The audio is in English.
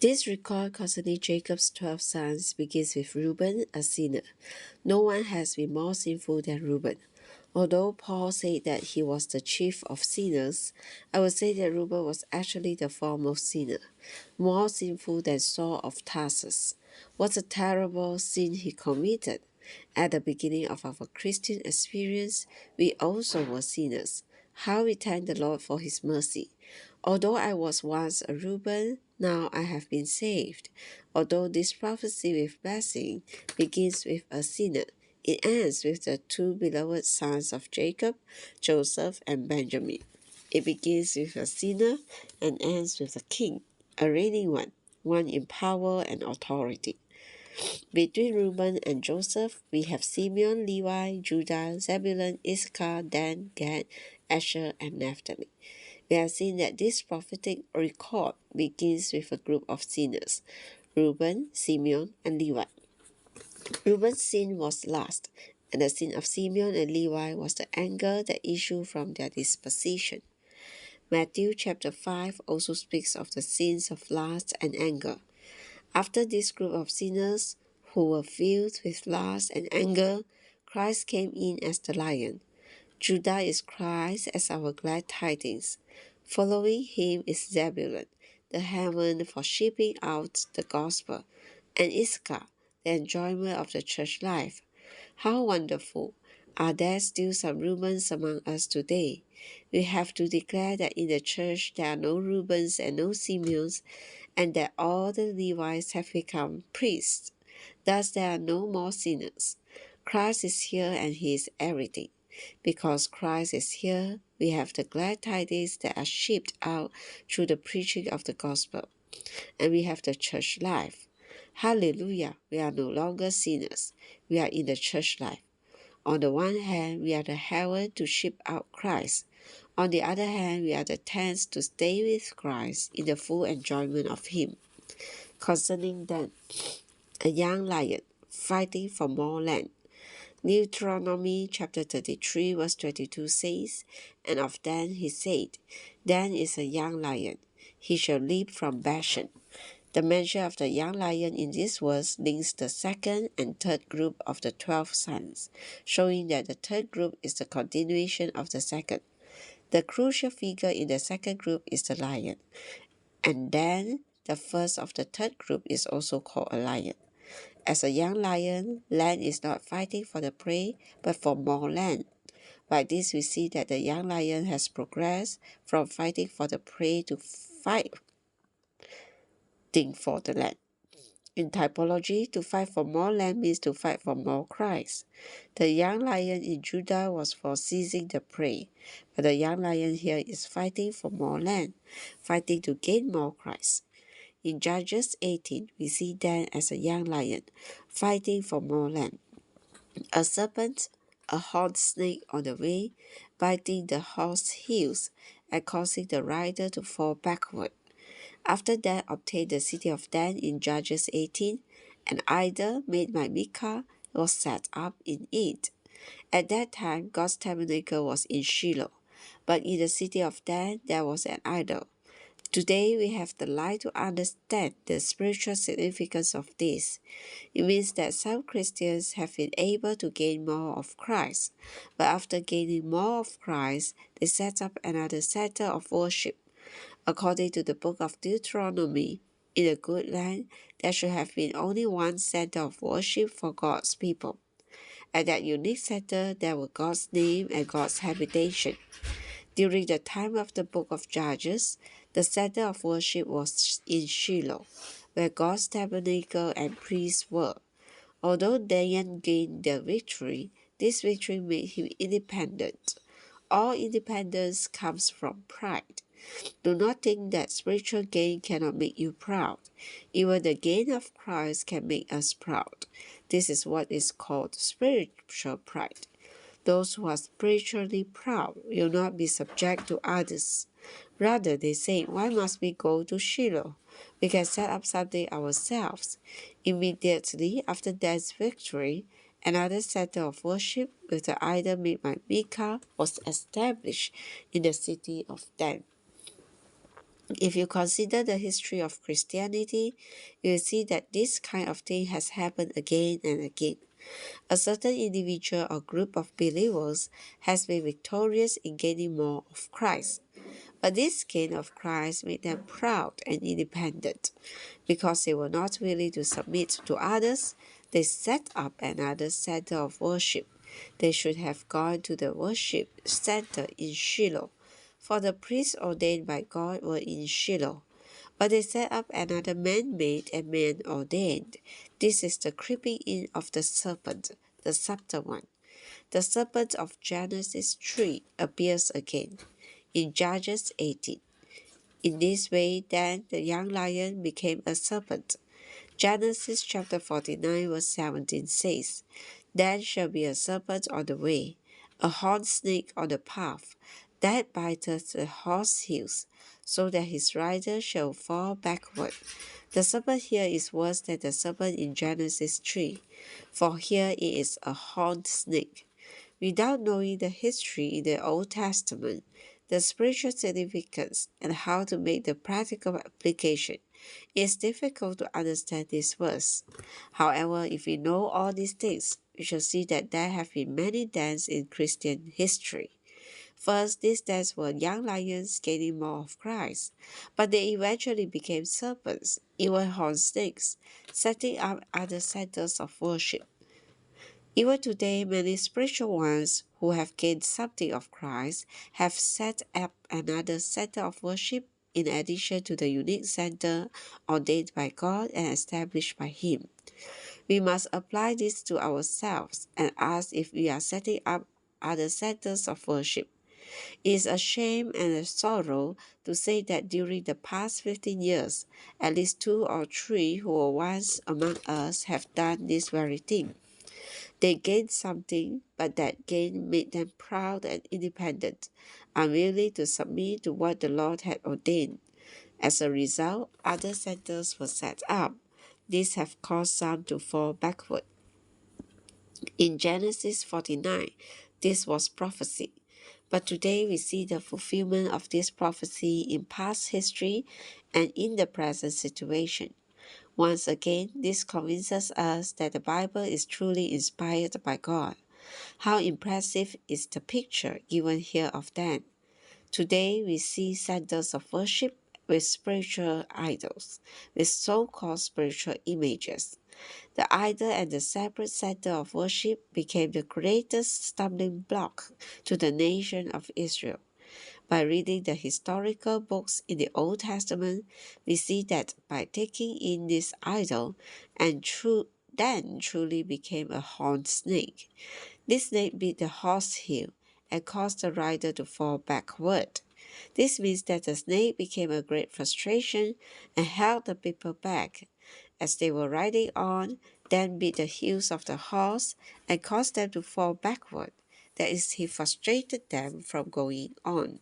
This record concerning Jacob's 12 sons begins with Reuben, a sinner. No one has been more sinful than Reuben. Although Paul said that he was the chief of sinners, I would say that Reuben was actually the foremost sinner, more sinful than Saul of Tarsus. What a terrible sin he committed! At the beginning of our Christian experience, we also were sinners. How we thank the Lord for his mercy. Although I was once a Reuben, now I have been saved. Although this prophecy with blessing begins with a sinner, it ends with the two beloved sons of Jacob, Joseph and Benjamin. It begins with a sinner and ends with a king, a reigning one in power and authority. Between Reuben and Joseph, we have Simeon, Levi, Judah, Zebulun, Issachar, Dan, Gad, Asher, and Naphtali. We have seen that this prophetic record begins with a group of sinners, Reuben, Simeon, and Levi. Reuben's sin was lust, and the sin of Simeon and Levi was the anger that issued from their disposition. Matthew chapter 5 also speaks of the sins of lust and anger. After this group of sinners who were filled with lust and anger, Christ came in as the lion. Judah is Christ as our glad tidings. Following him is Zebulun, the heaven for shipping out the gospel, and Issachar, the enjoyment of the church life. How wonderful! Are there still some Reubens among us today? We have to declare that in the church there are no Reubens and no Simeons, and that all the Levites have become priests. Thus there are no more sinners. Christ is here and he is everything. Because Christ is here, we have the glad tidings that are shipped out through the preaching of the gospel. And we have the church life. Hallelujah, we are no longer sinners. We are in the church life. On the one hand, we are the heaven to ship out Christ. On the other hand, we are the tents to stay with Christ in the full enjoyment of him. Concerning Dan, a young lion fighting for more land. Deuteronomy chapter 33 verse 22 says, And of Dan he said, Dan is a young lion. He shall leap from Bashan. The mention of the young lion in this verse links the second and third group of the 12 sons, showing that the third group is the continuation of the second. The crucial figure in the second group is the lion, and then the first of the third group is also called a lion. As a young lion, land is not fighting for the prey, but for more land. By this we see that the young lion has progressed from fighting for the prey to fighting for the land. In typology, to fight for more land means to fight for more Christ. The young lion in Judah was for seizing the prey, but the young lion here is fighting for more land, fighting to gain more Christ. In Judges 18, we see Dan as a young lion, fighting for more land. A serpent, a horned snake on the way, biting the horse's heels and causing the rider to fall backward. After Dan obtained the city of Dan in Judges 18, an idol made by Micah was set up in it. At that time, God's tabernacle was in Shiloh, but in the city of Dan there was an idol. Today we have the light to understand the spiritual significance of this. It means that some Christians have been able to gain more of Christ, but after gaining more of Christ, they set up another center of worship. According to the book of Deuteronomy, in a good land, there should have been only one center of worship for God's people. At that unique center, there were God's name and God's habitation. During the time of the book of Judges, the center of worship was in Shiloh, where God's tabernacle and priests were. Although Dan gained the victory, this victory made him independent. All independence comes from pride. Do not think that spiritual gain cannot make you proud. Even the gain of Christ can make us proud. This is what is called spiritual pride. Those who are spiritually proud will not be subject to others. Rather, they say, why must we go to Shiloh? We can set up something ourselves. Immediately after Dan's victory, another center of worship with the idol made by Micah was established in the city of Dan. If you consider the history of Christianity, you will see that this kind of thing has happened again and again. A certain individual or group of believers has been victorious in gaining more of Christ. But this gain of Christ made them proud and independent. Because they were not willing to submit to others, they set up another center of worship. They should have gone to the worship center in Shiloh, for the priests ordained by God were in Shiloh. But they set up another man-made and man-ordained. This is the creeping in of the serpent, the subtle one. The serpent of Genesis 3 appears again in Judges 18. In this way, then, the young lion became a serpent. Genesis chapter 49 verse 17 says, Then shall be a serpent on the way, a horned snake on the path, that biteth the horse's heels, so that his rider shall fall backward. The serpent here is worse than the serpent in Genesis 3, for here it is a horned snake. Without knowing the history in the Old Testament, the spiritual significance, and how to make the practical application, it's difficult to understand this verse. However, if we know all these things, we shall see that there have been many dens in Christian history. First, these dens were young lions gaining more of Christ, but they eventually became serpents, even horned snakes, setting up other centers of worship. Even today, many spiritual ones who have gained something of Christ have set up another center of worship in addition to the unique center ordained by God and established by Him. We must apply this to ourselves and ask if we are setting up other centers of worship. It is a shame and a sorrow to say that during the past 15 years, at least 2 or 3 who were once among us have done this very thing. They gained something, but that gain made them proud and independent, unwilling to submit to what the Lord had ordained. As a result, other centers were set up. These have caused some to fall backward. In Genesis 49, this was prophecy. But today we see the fulfillment of this prophecy in past history and in the present situation. Once again, this convinces us that the Bible is truly inspired by God. How impressive is the picture given here of them. Today we see centers of worship with spiritual idols, with so-called spiritual images. The idol and the separate center of worship became the greatest stumbling block to the nation of Israel. By reading the historical books in the Old Testament, we see that by taking in this idol and then truly became a horned snake. This snake beat the horse heel and caused the rider to fall backward. This means that the snake became a great frustration and held the people back as they were riding on, then beat the heels of the horse and caused them to fall backward. That is, he frustrated them from going on.